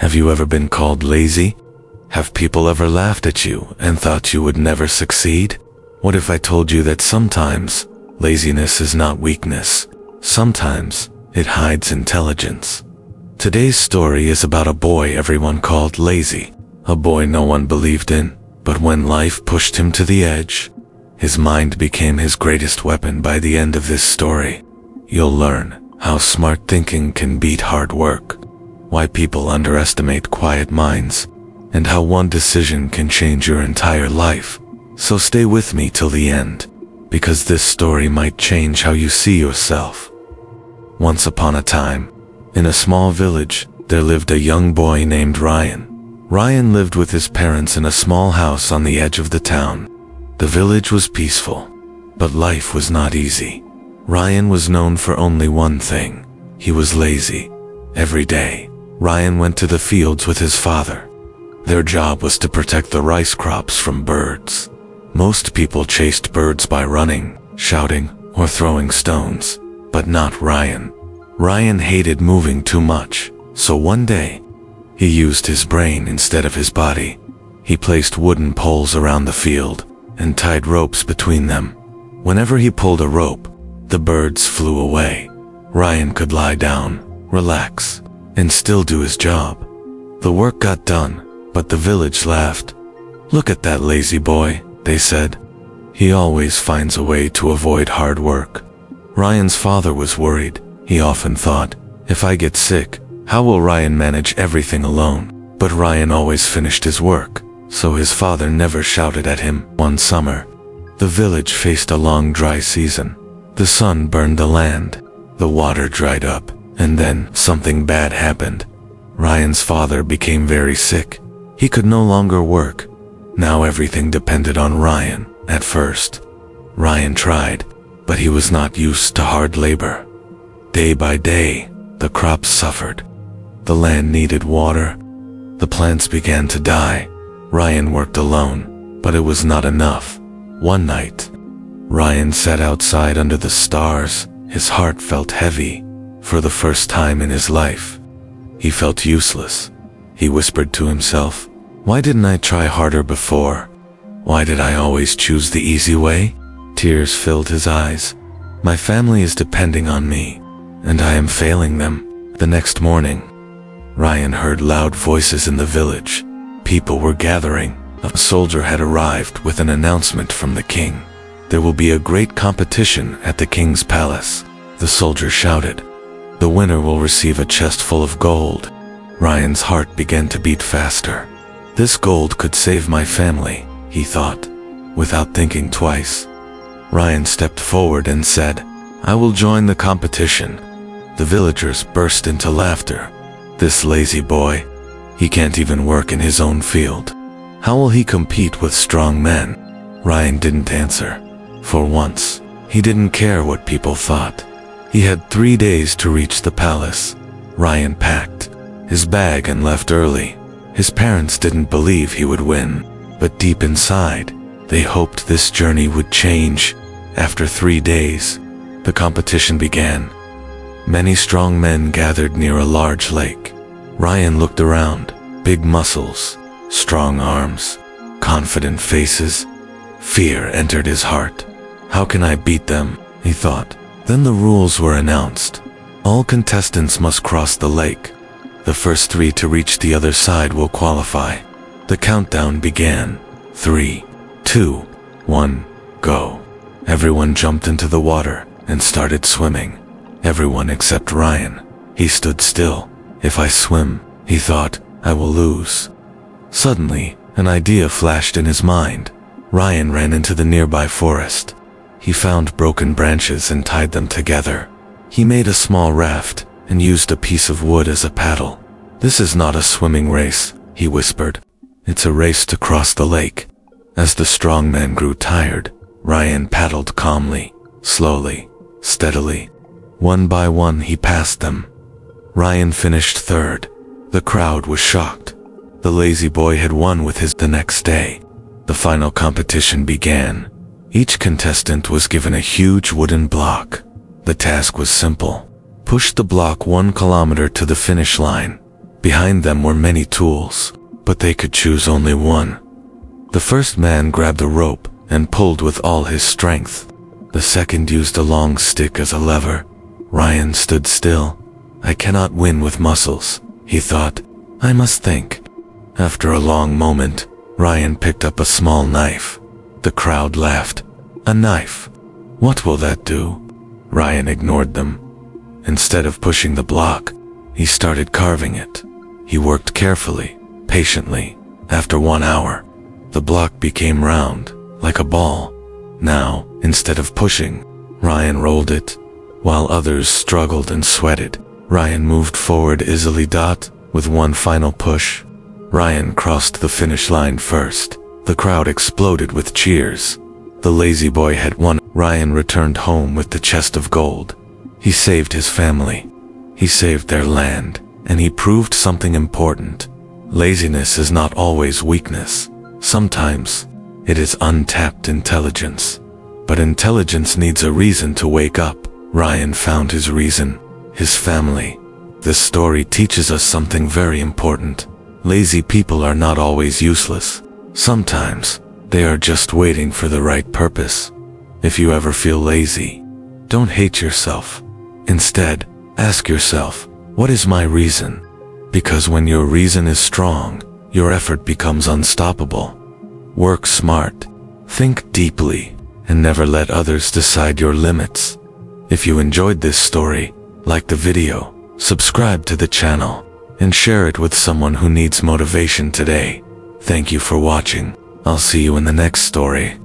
Have you ever been called lazy? Have people ever laughed at you and thought you would never succeed? What if I told you that sometimes laziness is not weakness? Sometimes it hides intelligence. Today's story is about a boy everyone called lazy, a boy no one believed in, but when life pushed him to the edge, his mind became his greatest weapon. By the end of this story, you'll learn how smart thinking can beat hard work, why people underestimate quiet minds, and how one decision can change your entire life. So stay with me till the end, because this story might change how you see yourself. Once upon a time, in a small village, there lived a young boy named Ryan. Ryan lived with his parents in a small house on the edge of the town. The village was peaceful, but life was not easy. Ryan was known for only one thing: he was lazy. Every day, Ryan went to the fields with his father. Their job was to protect the rice crops from birds. Most people chased birds by running, shouting, or throwing stones, but not Ryan. Ryan hated moving too much, so one day, he used his brain instead of his body. He placed wooden poles around the field and tied ropes between them. Whenever he pulled a rope, the birds flew away. Ryan could lie down, relax, and still do his job. The work got done, but the village laughed. "Look at that lazy boy," they said. "He always finds a way to avoid hard work." Ryan's father was worried. He often thought, if I get sick, how will Ryan manage everything alone? But Ryan always finished his work, so his father never shouted at him. One summer, the village faced a long dry season. The sun burned the land, the water dried up, and then something bad happened. Ryan's father became very sick. He could no longer work. Now everything depended on Ryan. At first, Ryan tried, but he was not used to hard labor. Day by day, the crops suffered. The land needed water. The plants began to die. Ryan worked alone, but it was not enough. One night, Ryan sat outside under the stars. His heart felt heavy. For the first time in his life, he felt useless. He whispered to himself, "Why didn't I try harder before? Why did I always choose the easy way?" Tears filled his eyes. "My family is depending on me, and I am failing them." The next morning, Ryan heard loud voices in the village. People were gathering. A soldier had arrived with an announcement from the king. "There will be a great competition at the king's palace," the soldier shouted. "The winner will receive a chest full of gold." Ryan's heart began to beat faster. "This gold could save my family," he thought, without thinking twice. Ryan stepped forward and said, "I will join the competition." The villagers burst into laughter. "This lazy boy, he can't even work in his own field. How will he compete with strong men?" Ryan didn't answer. For once, he didn't care what people thought. He had 3 days to reach the palace. Ryan packed his bag and left early. His parents didn't believe he would win, but deep inside, they hoped this journey would change. After 3 days, the competition began. Many strong men gathered near a large lake. Ryan looked around. Big muscles, strong arms, confident faces. Fear entered his heart. "How can I beat them?" he thought. Then the rules were announced. All contestants must cross the lake. The first 3 to reach the other side will qualify. The countdown began. 3, 2, 1, go. Everyone jumped into the water and started swimming. Everyone except Ryan. He stood still. "If I swim," he thought, "I will lose." Suddenly, an idea flashed in his mind. Ryan ran into the nearby forest. He found broken branches and tied them together. He made a small raft and used a piece of wood as a paddle. "This is not a swimming race," he whispered. "It's a race to cross the lake." As the strong man grew tired, Ryan paddled calmly, slowly, steadily. One by one he passed them. Ryan finished third. The crowd was shocked. The lazy boy had won with his. The next day, the final competition began. Each contestant was given a huge wooden block. The task was simple. Push the block 1 kilometer to the finish line. Behind them were many tools, but they could choose only one. The first man grabbed a rope and pulled with all his strength. The second used a long stick as a lever. Ryan stood still. I cannot win with muscles, he thought. I must think. After a long moment, Ryan picked up a small knife. The crowd laughed. A knife? What will that do? Ryan ignored them. Instead of pushing the block, he started carving it. He worked carefully, patiently. After 1 hour, the block became round, like a ball. Now, instead of pushing, Ryan rolled it. While others struggled and sweated, Ryan moved forward easily. With one final push, Ryan crossed the finish line first. The crowd exploded with cheers. The lazy boy had won. Ryan returned home with the chest of gold. He saved his family. He saved their land, and he proved something important. Laziness is not always weakness. Sometimes, it is untapped intelligence. But intelligence needs a reason to wake up. Ryan found his reason, his family. This story teaches us something very important. Lazy people are not always useless. Sometimes, they are just waiting for the right purpose. If you ever feel lazy, don't hate yourself. Instead, ask yourself, what is my reason? Because when your reason is strong, your effort becomes unstoppable. Work smart, think deeply, and never let others decide your limits. If you enjoyed this story, like the video, subscribe to the channel, and share it with someone who needs motivation today. Thank you for watching. I'll see you in the next story.